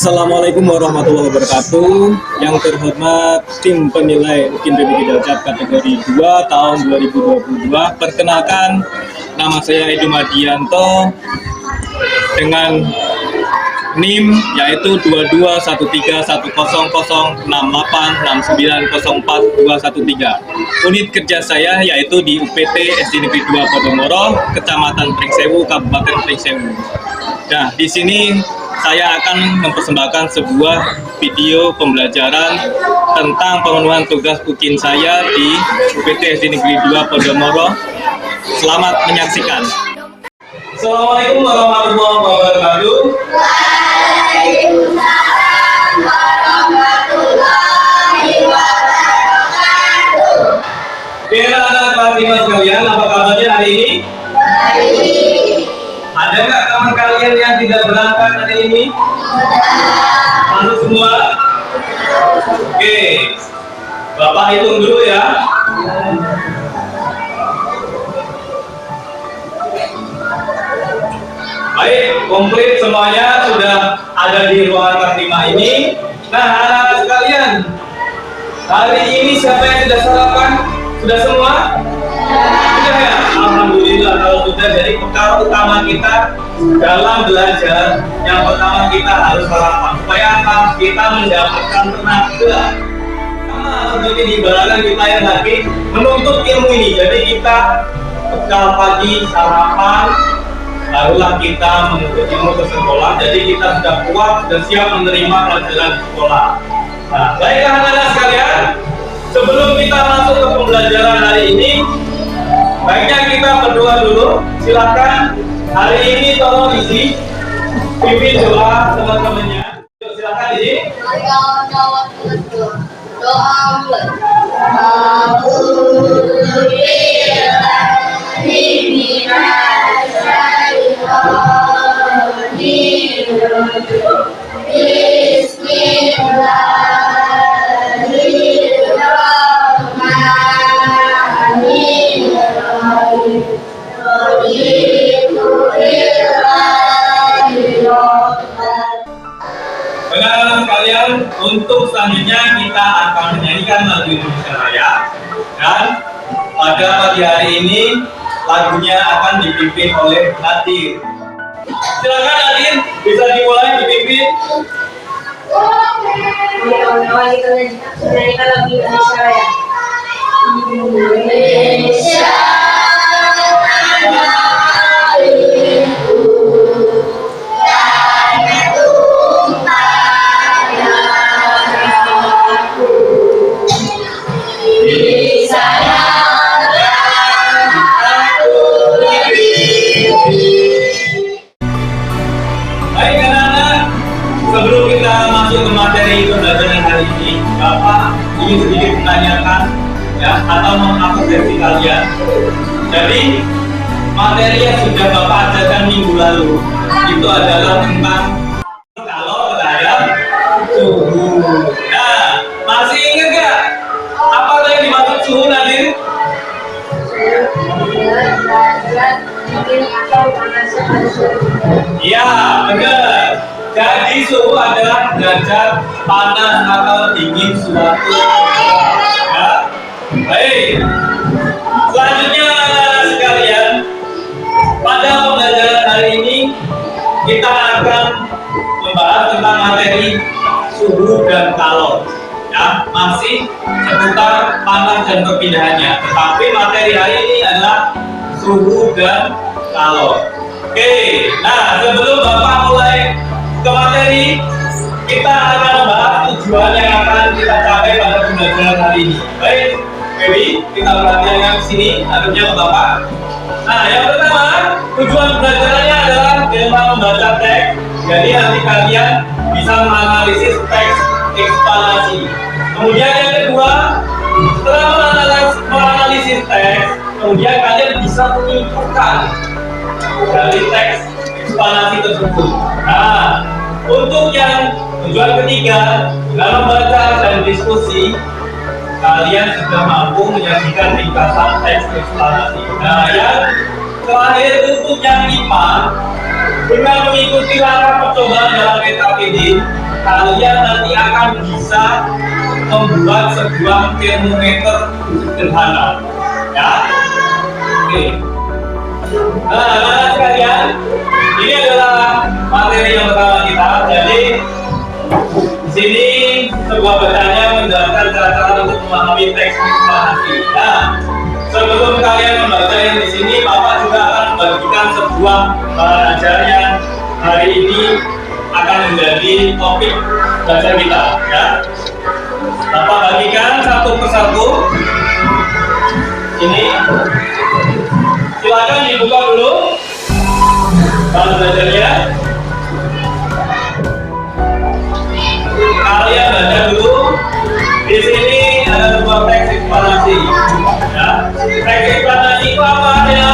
Assalamualaikum warahmatullahi wabarakatuh. Yang terhormat tim penilai UKIN PBG Cilacap kategori 2 tahun 2022. Perkenalkan, nama saya Edu Madianto dengan NIM yaitu 2213100686904213. Unit kerja saya yaitu di UPT SD Negeri 2 Podomoro, Kecamatan Pringsewu, Kabupaten Pringsewu. Nah, di sini saya akan mempersembahkan sebuah video pembelajaran tentang pemenuhan tugas UKIN saya di UPT SD Negeri 2 Podomoro. Selamat menyaksikan. Assalamualaikum warahmatullahi wabarakatuh. Waalaikumsalam warahmatullahi wabarakatuh. Biar anak kelas 5 sekalian, apa kabarnya hari ini? Baik. Ada nggak teman kalian yang tidak berangkat hari ini? Lalu semua? Oke, Bapak hitung dulu ya. Baik, komplit semuanya sudah ada di ruangan kelas 5 ini. Nah, anak-anak sekalian, hari ini siapa yang sudah sarapan? Sudah semua? Sudah ya? Alhamdulillah kalau sudah. Jadi bekal utama kita dalam belajar yang pertama kita harus sarapan supaya apa? Kita mendapatkan tenaga. Seperti diibaratkan kita yang lagi menuntut ilmu ini. Jadi kita bekal pagi sarapan, barulah kita menuntut ilmu ke sekolah. Jadi kita sudah kuat dan siap menerima pelajaran di sekolah. Nah, baiklah anak-anak sekalian, sebelum kita masuk ke pembelajaran hari ini, baiknya kita berdoa dulu. Silakan hari ini tolong isi pimpin doa teman-temannya. Silakan isi. Doa mulai. Anak-anak sekalian, untuk selanjutnya kita akan menyanyikan lagu Indonesia Raya, dan pada pagi hari ini lagunya akan dipimpin oleh Nadir. Silakan Nadir, bisa dimulai dipimpin. Awal kita menyanyikan lagu Indonesia Raya. Indonesia sebelum kita masuk ke materi pembelajaran hari ini, Bapak ingin sedikit menanyakan ya, atau mengapresiasi kalian. Jadi materi yang sudah Bapak ajarkan minggu lalu itu adalah tentang kalau terhadap suhu. Nah, masih ingat nggak apa yang dimaksud suhu Nadir? Iya, benar. Jadi suhu adalah derajat panas atau dingin suatu. Ya. Baik. Selanjutnya anak-anak sekalian, pada pembelajaran hari ini kita akan membahas tentang materi suhu dan kalor. Ya, masih seputar panas dan perpindahannya. Tetapi materi hari ini adalah suhu dan kalor. Oke. Nah, sebelum Bapak mulai ke materi, kita akan membahas tujuan yang akan kita capai pada pembelajaran hari ini. Baik, Baby, kita perhatikan ke sini, adabnya ke Bapak. Nah, yang pertama, tujuan pembelajarannya adalah dengan membaca teks. Jadi nanti kalian bisa menganalisis teks eksplanasi. Kemudian yang kedua, setelah menganalisis teks, kemudian kalian bisa menyimpulkan dari teks eksplanasi tersebut. Nah, untuk yang tujuan ketiga, dalam membaca dan diskusi, kalian sudah mampu menyajikan ringkasan teks eksplanasi. Nah, yang terakhir untuk yang 5, dengan mengikuti langkah percobaan dalam metode ini, kalian nanti akan bisa membuat sebuah termometer sederhana, ya. Oke. Nah, anak-anak sekalian, ini adalah materi yang pertama kita. Jadi di sini sebuah bacaannya menjelaskan cara-cara untuk memahami teks eksplanasi. Nah, sebelum kalian membaca yang di sini, Bapak juga akan membagikan sebuah bahan ajar yang hari ini akan menjadi topik belajar kita, ya. Bapak bagikan satu persatu. Ini silakan dibuka dulu bahan belajarnya. Kalian baca dulu. Di sini ada sebuah teks eksplanasi. Ya. Teks eksplanasi itu apa ya?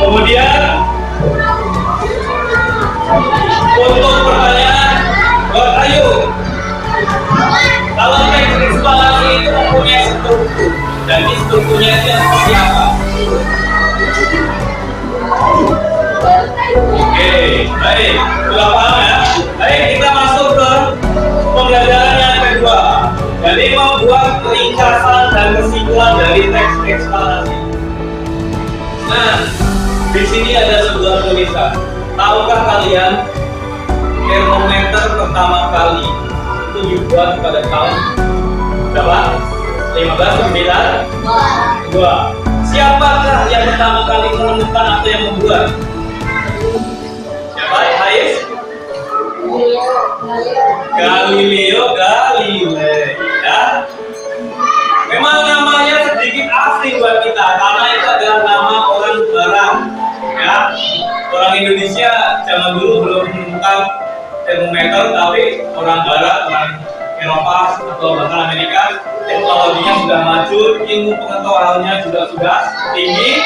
Kemudian untuk pertanyaan, ayo. Kalau teks eksplanasi itu mempunyai struktur, dan strukturnya itu yang seperti apa? Oke, baik, sudah paham ya? Baik, kita masuk ke pembelajaran yang kedua. Jadi membuat ringkasan dan kesimpulan dari teks eksplanasi. Nah, di sini ada sebuah tulisan. Tahukah kalian termometer pertama kali itu dibuat pada tahun berapa? 1592. Siapakah yang pertama kali menemukan atau yang membuat? Siapa? Hais? Galileo Galilei, ya. Memang namanya sedikit asing buat kita karena itu adalah nama orang barat, ya. Orang Indonesia zaman dulu belum menemukan termometer, tapi orang barat, orang Eropa atau bahkan Amerika, teknologinya sudah maju, ilmu pengetahuannya juga sudah tinggi,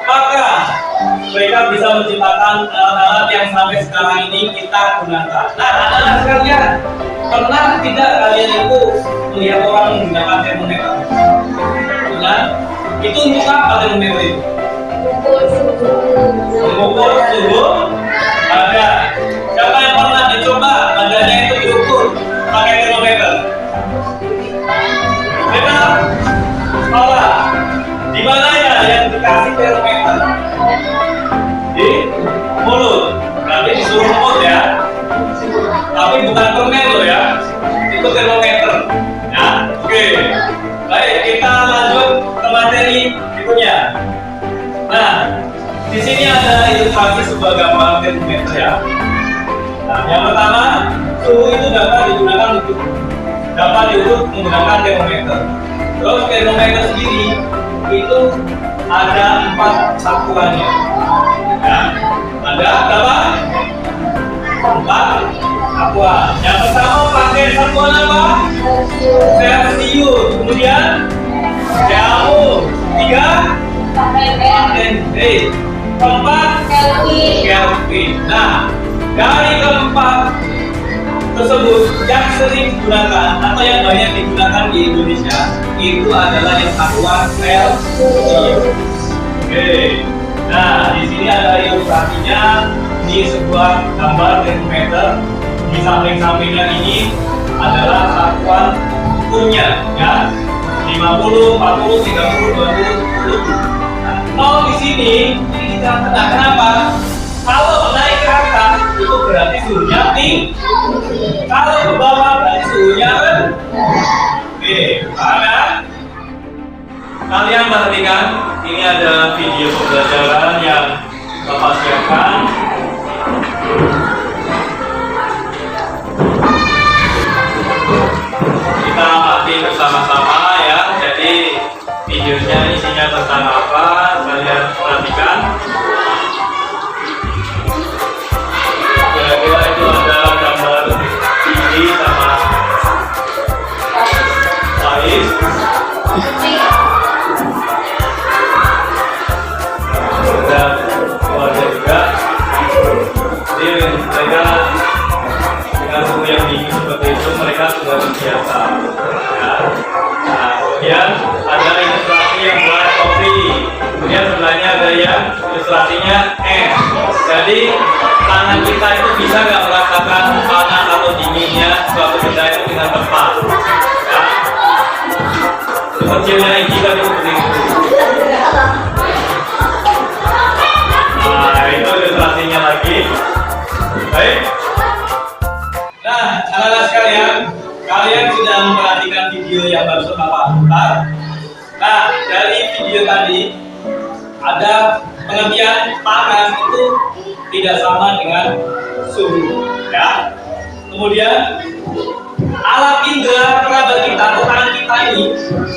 maka mereka bisa menciptakan alat-alat yang sampai sekarang ini kita gunakan. Nah, anak-anak sekalian, pernah tidak kalian itu melihat orang menggunakan termometer? Nah, itu untuk apa termometer itu? Mengukur suhu badan. Siapa yang pernah dicoba badannya itu diukur pakai termometer? Benar? Salah. Di mana ya yang dikasih termometer? Di mulut. Nanti disuruh mulut ya. Tapi bukan permen loh ya. Itu termometer. Ya, oke. Baik, kita lanjut ke materi berikutnya. Nah, di sini ada ilustrasi sebuah gambar termometer ya. Nah, yang pertama, suhu itu dapat diukur menggunakan termometer. Terus termometer sendiri itu ada 4 satuannya. Ya, ada berapa? 4 satuan. Yang pertama pakai satuan apa? Celsius. Kemudian jauh 3 Fahrenheit. Keempat Kelvin. Nah, dari keempat tersebut yang sering digunakan atau yang banyak digunakan di Indonesia itu adalah yang satuan Celsius. Oke. Nah, di sini ada ilustrasinya. Ini sebuah gambar termometer. Di samping-sampingnya ini adalah satuan ukurnya, ya. 50, 40, 30, 20, 10. Nah, di sini ini kita tengah. Kenapa? Kalau naik ke atas itu berarti suhunya tinggi. Kalau ke bawah berarti suhunya rendah. Oke, paham ya? Kalian perhatikan, ini ada video pembelajaran yang Bapak siapkan. Kita amati bersama-sama ya. Jadi videonya isinya tentang apa? Kalian perhatikan. Kira-kira itu ada gambar ini sama Faiz. Dan keluarga juga. Jadi mereka dengan suhu yang tinggi seperti itu mereka sudah terbiasa. Ya. Nah, kemudian ada ilustrasi yang buat kopi. Kemudian Jadi tangan kita itu bisa nggak merasakan panas atau dinginnya suatu benda itu dengan tepat. Ya. Kecilnya ini kan seperti itu. Nah, itu ilustrasinya lagi. Baik. Nah, anak-anak sekalian, kalian sudah memperhatikan video yang baru Bapak putar. Nah, dari video tadi ada pengertian panas itu tidak sama dengan suhu, ya. Kemudian alat indera peraba kita atau tangan kita ini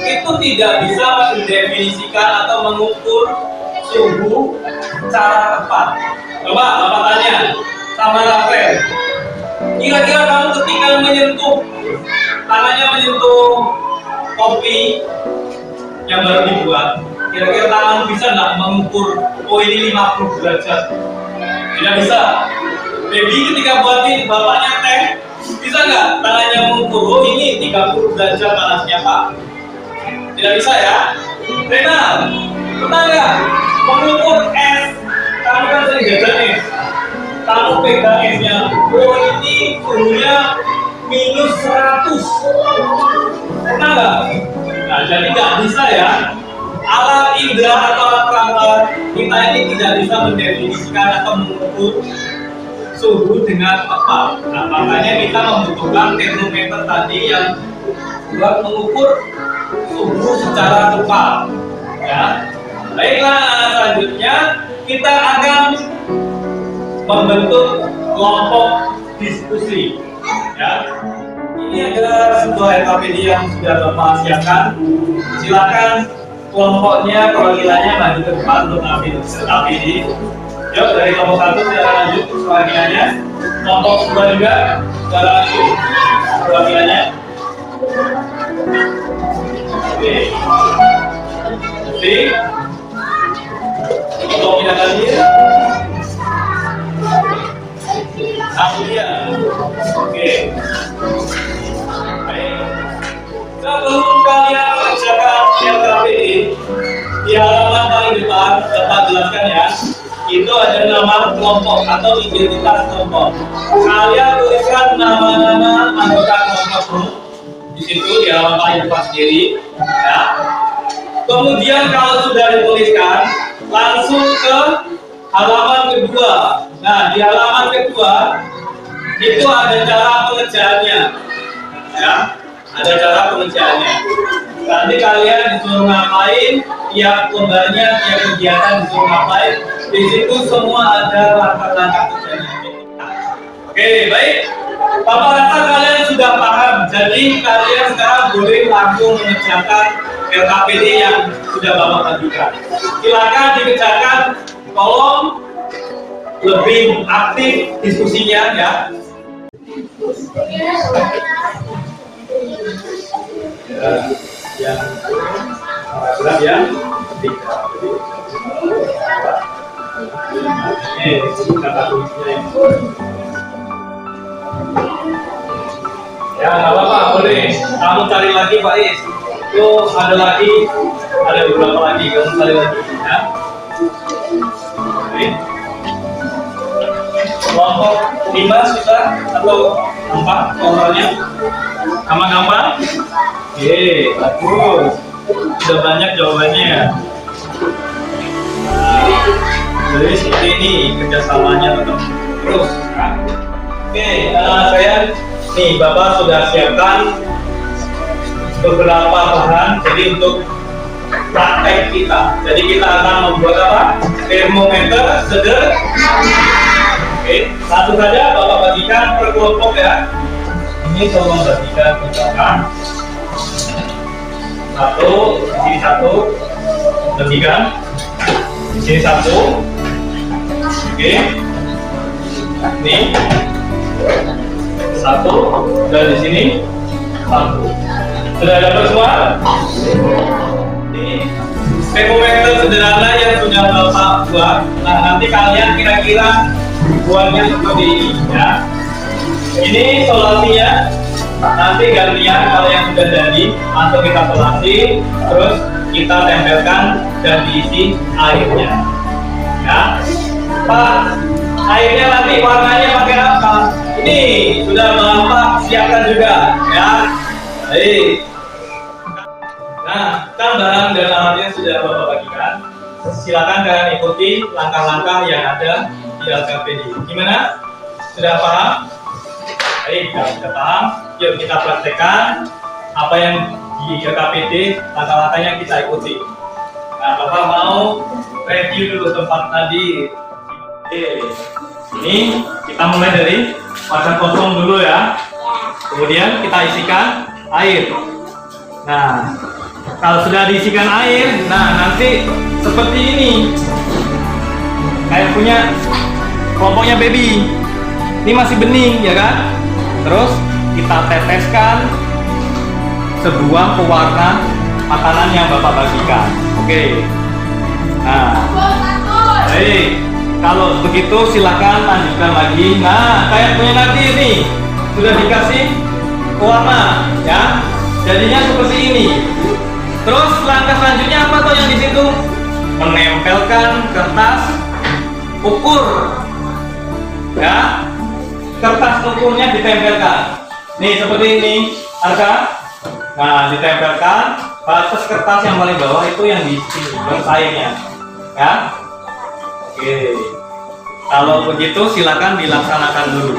itu tidak bisa mendefinisikan atau mengukur suhu secara tepat. Coba Bapak tanya sama Rafael, kira-kira kamu ketika menyentuh tangannya menyentuh kopi yang baru dibuat, kira-kira tangan bisa nggak mengukur oh ini 50 derajat? Tidak bisa. Baby ketika buatin bapaknya teh, bisa nggak tangannya mengukur oh ini 30 derajat panasnya Pak? Tidak bisa ya. Rena, pernah nggak mengukur es? Kamu kan sering jajan nih. Kamu pegang esnya, oh ini suhunya -100. Pernah nggak? Nah, jadi nggak bisa ya. Alat indera atau alat peraba kita ini tidak bisa mendefinisikan atau mengukur suhu dengan tepat. Nah, makanya kita membutuhkan termometer tadi yang buat mengukur suhu secara tepat. Ya, baiklah. Selanjutnya kita akan membentuk kelompok diskusi. Ya, ini adalah sebuah LKPD yang sudah Bapak siapkan. Silakan kelompoknya perwakilannya maju ke depan untuk mengambil LKPD. Yuk, dari kelompok 1 silakan lanjut perwakilannya. Kelompok 2 juga silakan lanjut perwakilannya. Oke. Oke. Kelompok tidak hadir. Amelia. Oke. Baik. Sebelum kalian mengerjakan LKPD, di halaman paling depan dapat jelaskan ya. Itu ada nama kelompok atau identitas kelompok. Kalian tuliskan nama-nama anggota kelompok di situ di halaman paling depan sendiri. Ya. Kemudian kalau sudah dituliskan, langsung ke halaman kedua. Nah, di halaman kedua itu ada cara pengerjaannya. Ya, ada cara pengerjaannya. Nanti kalian disuruh ngapain, tiap lembarnya, tiap kegiatan disuruh ngapain. Di situ semua ada langkah-langkah kerjanya. Oke, baik. Bapak rasa kalian sudah paham. Jadi kalian sekarang boleh langsung mengerjakan LKPD yang sudah Bapak bagikan. Silakan dikerjakan, tolong lebih aktif diskusinya ya. Ya, sudah ya. Ya, nggak apa-apa, boleh. Kamu cari lagi Pak Is. Itu ada lagi, ada beberapa lagi. Kamu cari lagi ya. Oke. Kelompok 5 susah atau 4 totalnya? Gampang-gampang? Oke, bagus. Sudah banyak jawabannya. Jadi seperti ini kerjasamanya tetap terus. Oke, saya nih Bapak sudah siapkan beberapa bahan. Jadi untuk praktek kita. Jadi kita akan membuat apa? Termometer sederhana. Oke, satu saja Bapak bagikan per kelompok ya. Ini tolong bagikan ke belakang. Satu, di sini satu, bagikan. Di sini satu. Oke. Ini satu dan di sini satu. Sudah dapat semua? Ini termometer sederhana yang sudah Bapak buat. Nah, nanti kalian kira-kira buatnya seperti ini ya. Ini solasinya. Nanti gantian kalau yang sudah jadi masuk kita solasi, terus kita tempelkan dan diisi airnya. Ya, Pak, airnya nanti warnanya pakai apa? Ini sudah Bapak siapkan juga, ya. Baik. Nah, kan barang dan alatnya sudah Bapak bagikan. Silakan kalian ikuti langkah-langkah yang ada di LKPD. Gimana? Sudah paham? Baik, kalau sudah paham, yuk kita praktekkan apa yang di LKPD, langkah-langkahnya kita ikuti. Nah, Bapak mau review dulu tempat tadi. Oke, ini kita mulai dari wadah kosong dulu ya. Kemudian kita isikan air. Nah, kalau sudah diisikan air, nah nanti seperti ini. Kayak punya kelompoknya baby. Ini masih bening ya kan? Terus kita teteskan sebuah pewarna makanan yang Bapak bagikan. Oke. Nah, baik. Kalau begitu silakan lanjutkan lagi. Nah, kayak punya nanti ini sudah dikasih pewarna, ya. Jadinya seperti ini. Terus langkah selanjutnya apa tuh yang di situ? Menempelkan kertas ukur, ya. Kertas ukurnya ditempelkan. Nih seperti ini, harga. Nah, ditempelkan. Batas kertas yang paling bawah itu yang di sini, airnya, ya. Oke. Kalau begitu silakan dilaksanakan dulu.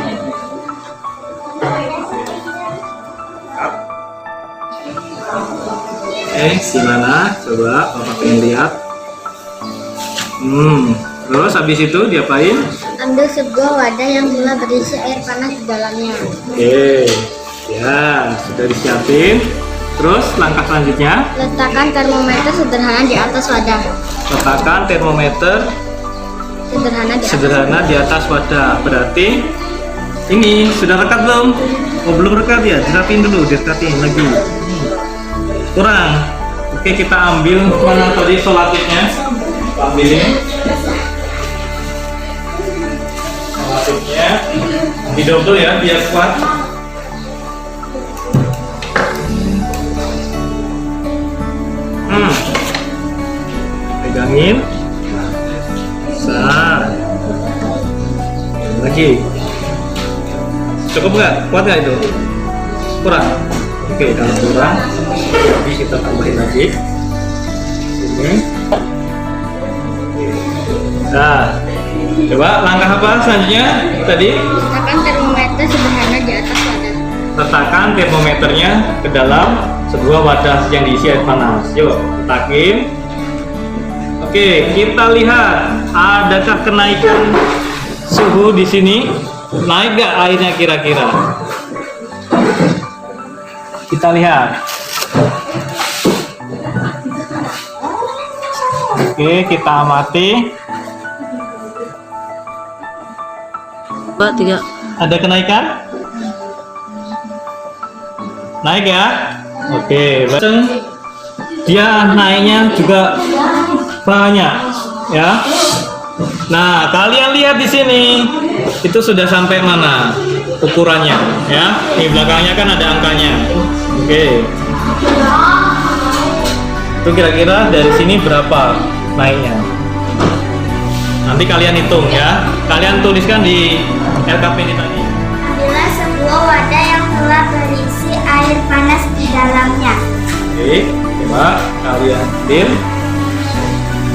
Gimana? Coba Bapak pengen lihat. Terus habis itu diapain? Ambil sebuah wadah yang telah berisi air panas di dalamnya. Oke. Ya, sudah disiapin. Terus langkah selanjutnya? Letakkan termometer sederhana di atas wadah. Letakkan termometer sederhana di atas wadah. Berarti ini sudah rekat belum? Oh, belum rekat ya. Dirapin dulu, direkatin lagi. Kurang. Oke, kita ambil mana tadi solatifnya? Ambilin. Solatifnya didobel ya biar kuat. Pegangin. Lagi. Cukup nggak? Kuat nggak itu? Kurang. Oke, kalau kurang, jadi kita tambahin lagi. Ini. Nah, coba langkah apa selanjutnya tadi? Letakkan termometer sederhana di atas wadah. Letakkan termometernya ke dalam sebuah wadah yang diisi air panas. Yuk, letakin. Oke, kita lihat adakah kenaikan suhu di sini? Naik nggak airnya kira-kira? Kita lihat. Oke, kita amati. Pak, 3. Ada kenaikan? Naik ya? Oke, dia naiknya juga banyak, ya. Nah, kalian lihat di sini, itu sudah sampai mana ukurannya, ya? Di belakangnya kan ada angkanya. Oke. Itu kira-kira dari sini berapa naiknya? Nanti kalian hitung ya. Kalian tuliskan di LKPD tadi. Ambillah sebuah wadah yang telah berisi air panas di dalamnya. Oke, coba kalian ambil.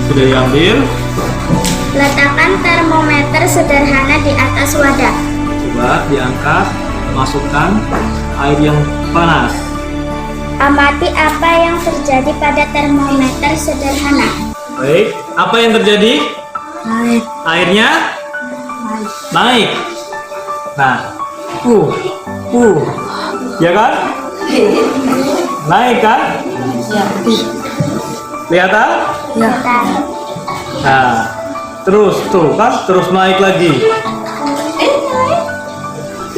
Sudah diambil. Letakkan termometer sederhana di atas wadah. Coba diangkat, masukkan air yang panas. Amati apa yang terjadi pada termometer sederhana. Baik, apa yang terjadi? Naik. Airnya naik. Nah, ya kan? Naik kan? Ya. Kelihatan? Ya. Nah, terus tuh kan, terus naik lagi.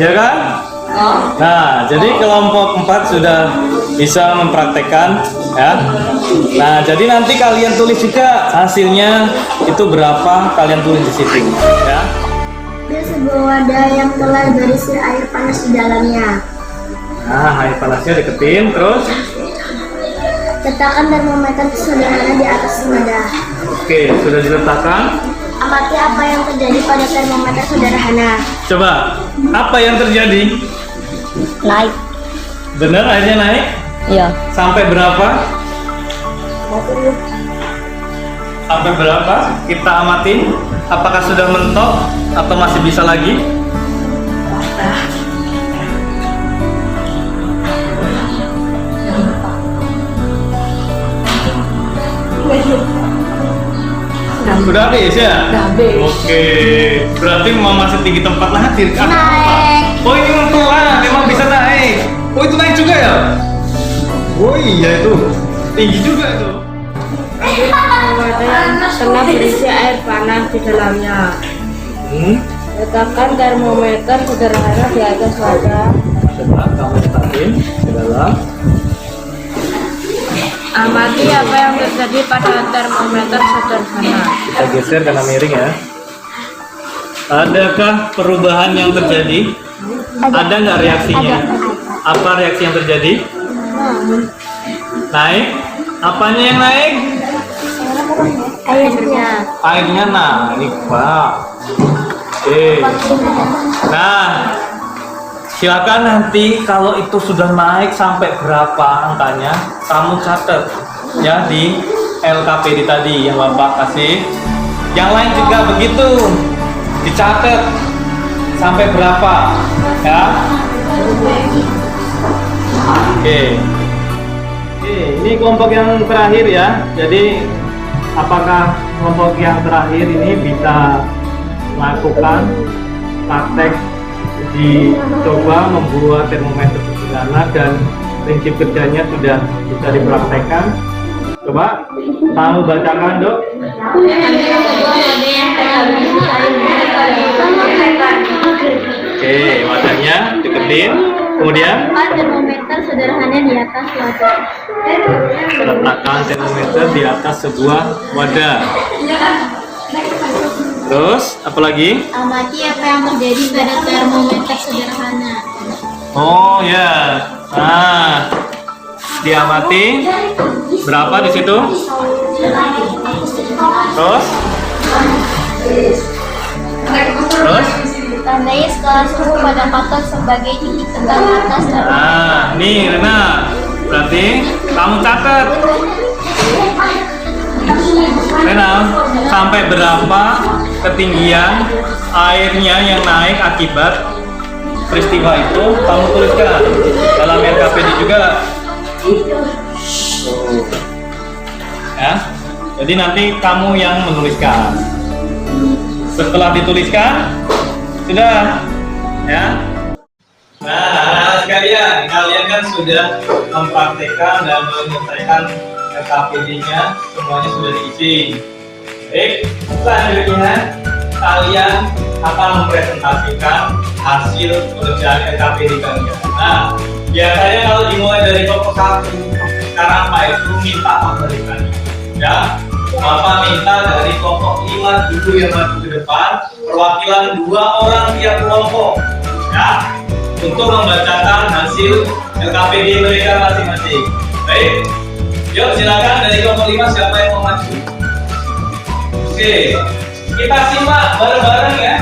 Ya kan? Nah, jadi kelompok 4 sudah bisa mempraktekkan ya. Nah, jadi nanti kalian tulis juga hasilnya itu berapa, kalian tulis di situ ya. Ambil sebuah wadah yang telah berisi air panas di dalamnya. Nah, air panasnya deketin, terus Letakkan termometer sederhana di atas wadah. oke, sudah diletakkan. Amati apa yang terjadi pada termometer sederhana. Coba, apa yang terjadi? Naik. Benar airnya naik? Iya. Sampai berapa? Sampai berapa? Kita amatin. Apakah sudah mentok atau masih bisa lagi? Sudah habis ya? Sudah habis. Oke, berarti masih tinggi tempat hadir kan? Naik. Oh ini memang memang bisa naik. Oh itu naik juga ya? Oh iya itu tinggi juga itu. Tengah berisi air panas di dalamnya. Letakkan termometer sederhana di atas wadah. Coba kamu letakin ke dalam. Amati apa yang terjadi pada termometer sederhana. Kita geser karena miring ya. Adakah perubahan yang terjadi? Ada nggak reaksinya? Apa reaksi yang terjadi? Naik? Apanya yang naik? Airnya. Airnya naik, Pak. Oke. Nah, silakan nanti kalau itu sudah naik sampai berapa angkanya, kamu catat ya di LKPD tadi yang Bapak kasih. Yang lain juga begitu, dicatat sampai berapa, ya. Oke. Oke, ini kelompok yang terakhir ya. Jadi apakah kelompok yang terakhir ini bisa melakukan praktek dicoba membuat termometer sederhana dan prinsip kerjanya sudah bisa dipraktekkan? Coba kamu bacakan, Dok. Oke, wadahnya deketin. Kemudian Termometer sederhana di atas wadah. letakkan termometer di atas sebuah wadah. Terus apa lagi? Amati apa yang terjadi pada termometer sederhana. Oh ya, nah diamati berapa di situ? Terus? Terus? Tandai skala suhu pada patok sebagai titik tegang atas termometer. Nah, nih Rena, berarti kamu catat. Rena, sampai berapa ketinggian airnya yang naik akibat peristiwa itu kamu tuliskan dalam LKPD juga. Ya, jadi nanti kamu yang menuliskan. Setelah dituliskan, sudah, ya. Nah, anak-anak sekalian, kalian kan sudah mempraktekkan dan menyelesaikan LKPD-nya, semuanya sudah diisi. Baik, selanjutnya kalian akan mempresentasikan hasil pekerjaan LKPD kalian. Nah, biasanya kalau dimulai dari kelompok 1, sekarang Pak itu minta materi kalian. Ya, Bapak minta dari kelompok 5 dulu yang maju ke depan, perwakilan 2 orang tiap kelompok, ya, untuk membacakan hasil LKPD mereka masing-masing. Baik, yuk silakan dari kelompok 5 siapa yang mau maju? Oke, kita simak bareng-bareng ya.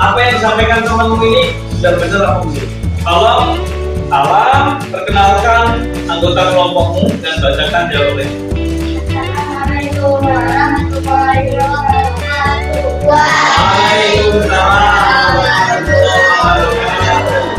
Apa yang disampaikan temanmu ini sudah benar apa belum? Kalau salam, perkenalkan anggota kelompokmu dan bacakan jawabannya. Assalamualaikum warahmatullahi wabarakatuh. Waalaikumsalam warahmatullahi wabarakatuh.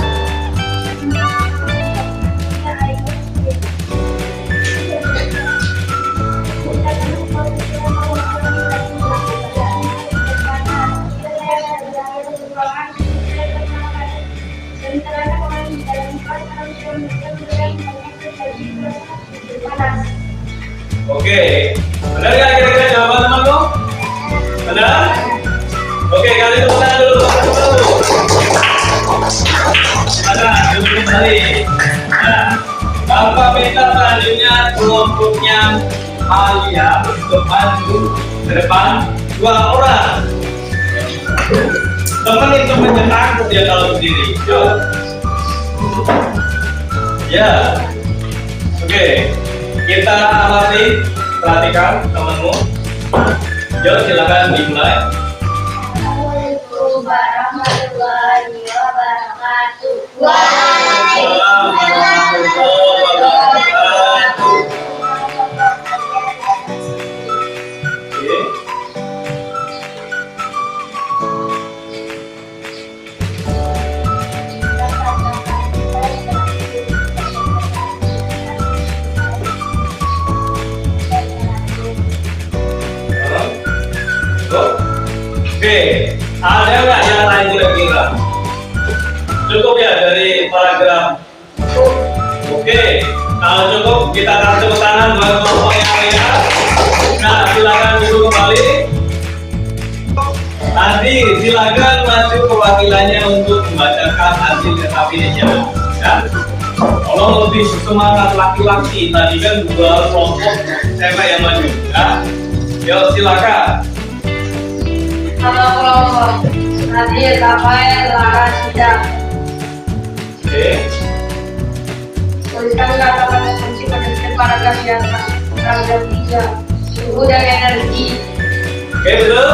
Oke, benar nggak kira-kira jawaban temanku? Benar? Oke, kali tepuk tangan dulu. Ada, duduk kembali. Nah, Bapak minta selanjutnya kelompoknya Alia untuk maju ke depan 2 orang. Teman itu menyenang dia kalau berdiri. Yuk. Ya. Oke. Kita amati, perhatikan temanmu. Yuk silakan dimulai. Waalaikumsalam warahmatullahi wabarakatuh. Oke. Oke, ada nggak yang lain kira-kira? Cukup ya dari paragraf? Oke, kalau cukup kita kasih tepuk tangan buat kelompok yang lainnya. Nah, silakan duduk kembali. Nanti silakan maju perwakilannya untuk membacakan hasil definisinya. Ya. Kalau lebih semangat laki-laki, tadi kan dua kelompok cewek yang maju. Ya. Yuk silakan. Halo kelompok, nanti Rafael Lara Sidang. Oke. Tuliskan kata-kata kunci pada paragraf di atas. Paragraf 3, suhu dan energi. Oke, betul?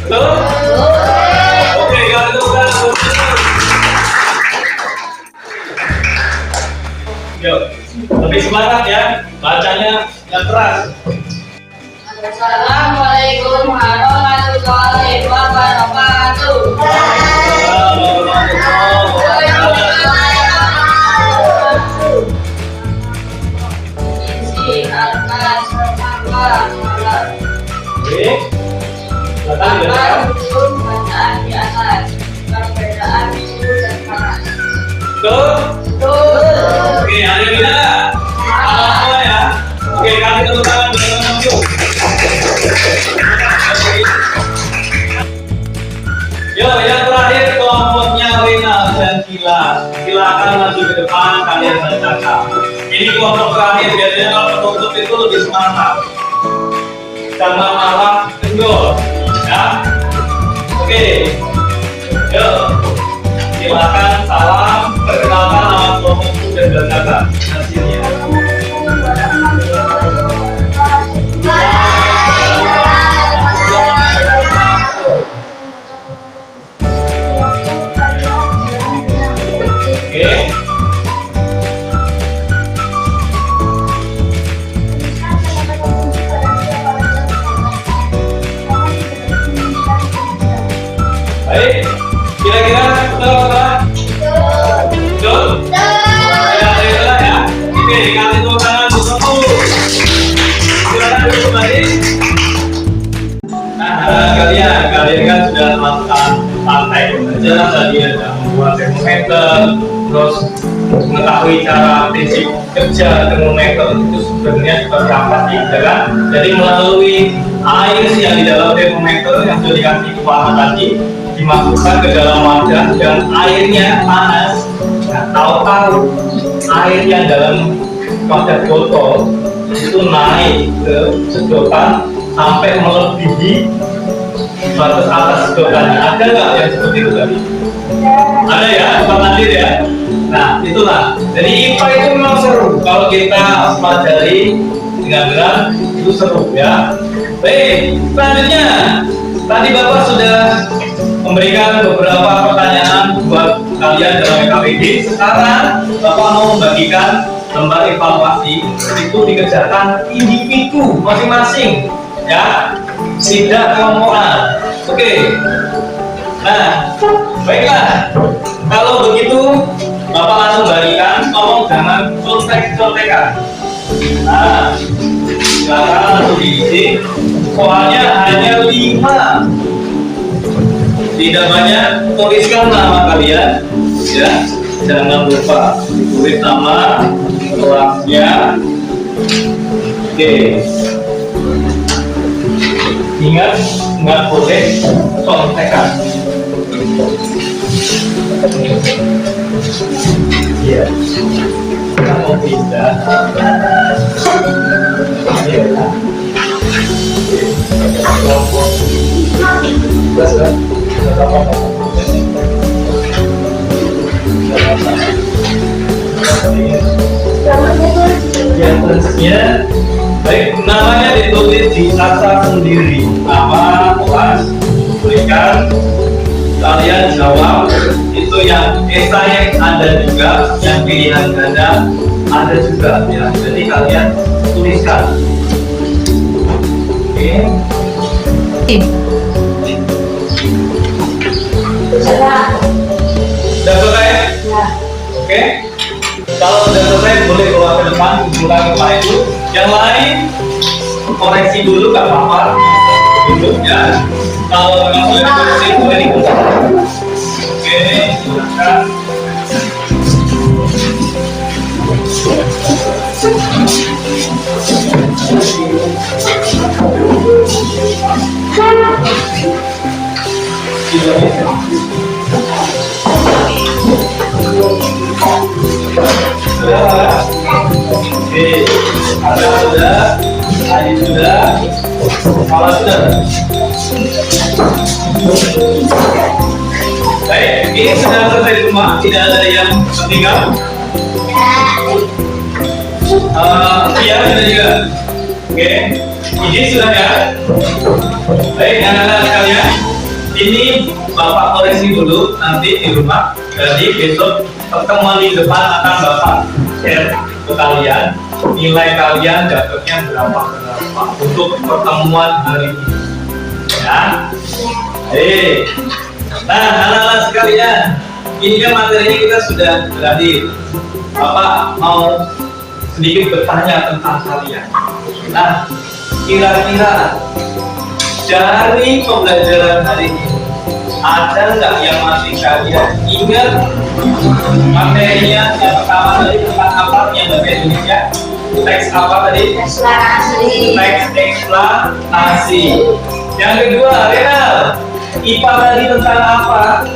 Betul? Oke, kalau itu bukan yuk, lebih semangat ya, bacanya yang keras. Assalamualaikum warahmatullahi wabarakatuh. Isi akan sama Oke, silakan dibacakan. susun bacaan di atas. Perbedaan suhu dan panas. Betul? Oke, ada yang tidak? Apa ya? Oke, kasih tepuk tangan bersama-sama yuk. Yuk, yang terakhir kelompoknya Rina dan Kila. Silakan maju ke depan, kalian bacakan. Ini kelompok terakhir, biasanya kalau penutup itu lebih semangat. Jangan malah kendor, ya. Oke, yuk. Silakan salam, perkenalkan nama kelompokku dan bacakan hasilnya. Oke. Baik, kira-kira betul apa? Betul? Ya, baiklah ya. Oke, kasih tepuk tangan untuk satu. Silakan duduk kembali. Nah, kalian kan sudah melakukan praktek belajar tadi ada membuat termometer, terus mengetahui cara prinsip kerja termometer itu sebenarnya seperti apa sih, ya kan? Jadi melalui air yang di dalam termometer yang sudah dikasih warna tadi dimasukkan ke dalam wadah dan airnya panas. Nah, tahu-tahu air yang dalam wadah botol itu naik ke sedotan sampai melebihi batas atas sedotannya. Ada nggak yang seperti itu tadi? Ada ya, Pak Nadir ya. Nah, itulah. Jadi IPA itu memang seru kalau kita pelajari dengan benar, itu seru ya. Baik, selanjutnya tadi Bapak sudah memberikan beberapa pertanyaan buat kalian dalam KPD. Sekarang Bapak mau membagikan lembar evaluasi itu dikerjakan individu masing-masing ya, tidak kelompokan. Oke. Nah, baiklah. Kalau begitu Bapak langsung bagikan, tolong jangan contek-contekan. Nah, silakan langsung diisi. Soalnya hanya 5. Tidak banyak, tuliskan nama kalian ya. Jangan lupa ditulis nama, kelasnya. Oke. Ingat, nggak boleh contekan. Iya. Kita mau pindah. Iya. Terus kan? Yang terusnya, baik, namanya ditulis di atas sendiri, nama, kelas, tuliskan, kalian jawab itu yang esai ada juga, yang pilihan ganda ada juga ya. Jadi kalian tuliskan. Oke. Sudah. Sudah selesai? Ya. Oke. Kalau sudah selesai boleh keluar ke depan, kumpulkan kepala itu. Yang lain koreksi dulu nggak apa-apa. Dulu ya. Kalau memang sudah dikoreksi boleh dikumpulkan. Oke, silakan. Sudah. Oke, ada sudah, tadi sudah, kalau sudah. Baik, ini sudah selesai semua, tidak ada yang tertinggal. Iya, sudah juga. Oke, ini sudah ya. Baik, anak-anak sekalian, ini Bapak koreksi dulu nanti di rumah. Jadi besok pertemuan di depan akan Bapak share ke kalian nilai kalian dapatnya berapa untuk pertemuan hari ini. Ya. Nah, anak-anak sekalian, ini kan materinya kita sudah berakhir. Bapak mau sedikit bertanya tentang kalian. Nah, kira-kira dari pembelajaran hari ini ada nggak yang masih kalian ingat materinya? Yang pertama tadi tentang apa yang bahasa Indonesia? Teks apa tadi? Teks eksplanasi. Yang kedua, Renal, IPA tadi tentang apa?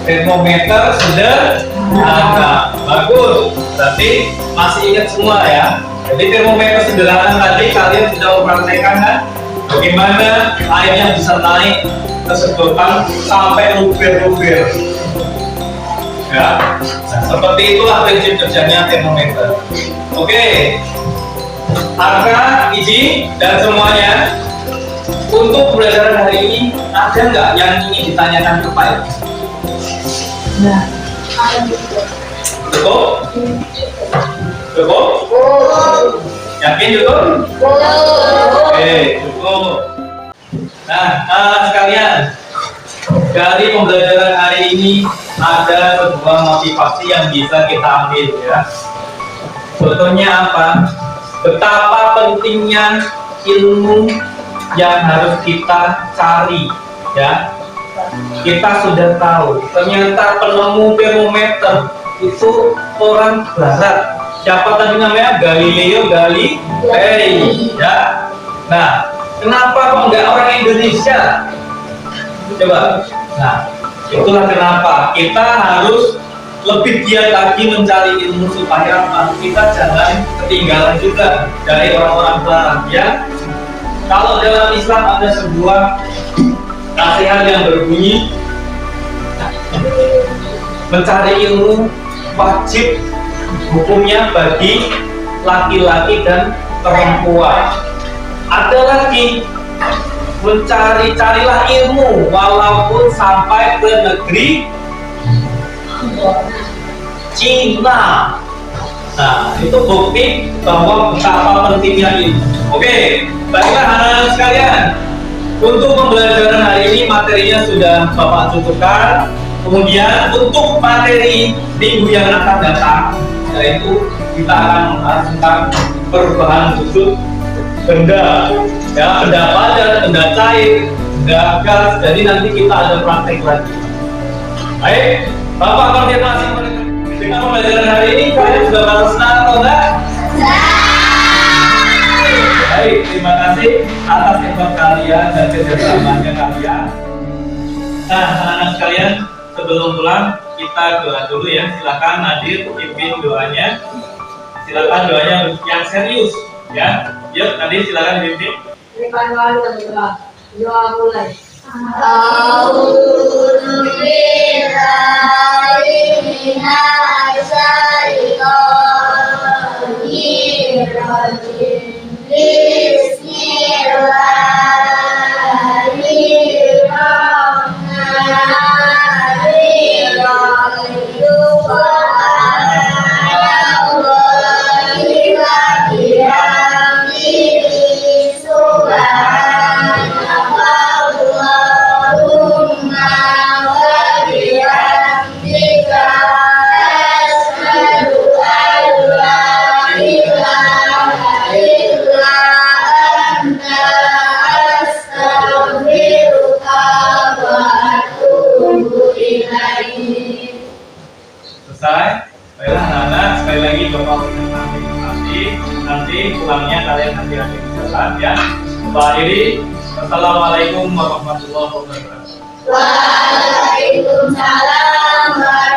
Termometer sudah ada. Bagus. Berarti masih ingat semua ya. Jadi termometer sederhana tadi kalian sudah mempraktekkan kan? Bagaimana airnya bisa naik ke sedotan sampai luber-luber. Ya, nah, seperti itulah prinsip kerjanya termometer. Oke, Arka, Iji, dan semuanya, untuk pembelajaran hari ini ada nggak yang ingin ditanyakan ke Pak Edi? Nah. Cukup? Cukup? Yakin cukup? Oke, cukup. Nah, sekalian, dari pembelajaran hari ini ada sebuah motivasi yang bisa kita ambil ya. Contohnya apa? Betapa pentingnya ilmu yang harus kita cari ya. Kita sudah tahu ternyata penemu termometer itu orang barat. Siapa tadi namanya? Galileo Galilei ya. Nah, kenapa kok nggak orang Indonesia? Coba. Nah, itulah kenapa kita harus lebih giat lagi mencari ilmu supaya apa? Kita jangan ketinggalan juga dari orang-orang barat ya. Kalau dalam Islam ada sebuah nasihat yang berbunyi, mencari ilmu wajib hukumnya bagi laki-laki dan perempuan. Ada lagi, carilah ilmu walaupun sampai ke negeri Cina. Nah, itu bukti bahwa betapa pentingnya ilmu. Oke, baiklah anak-anak sekalian, untuk pembelajaran hari ini materinya sudah Bapak cukupkan. Kemudian untuk materi minggu yang akan datang, yaitu kita akan membahas tentang perubahan sudut benda, ya, benda padat, benda cair, benda gas. Jadi nanti kita ada praktek lagi. Baik, Bapak konfirmasi dengan pembelajaran hari ini kalian sudah merasa senang atau enggak? Baik, terima kasih atas effort kalian dan kerjasamanya kalian. Nah, anak-anak sekalian, sebelum pulang kita doa dulu ya. Silakan Nadir pimpin doanya. Silakan doanya yang serius ya. Yuk, Nadir silakan dipimpin. Doa mulai. nanti pulangnya kalian hati-hati di jalan ya. Mbak Iri, assalamualaikum warahmatullahi wabarakatuh. Waalaikumsalam warahmatullahi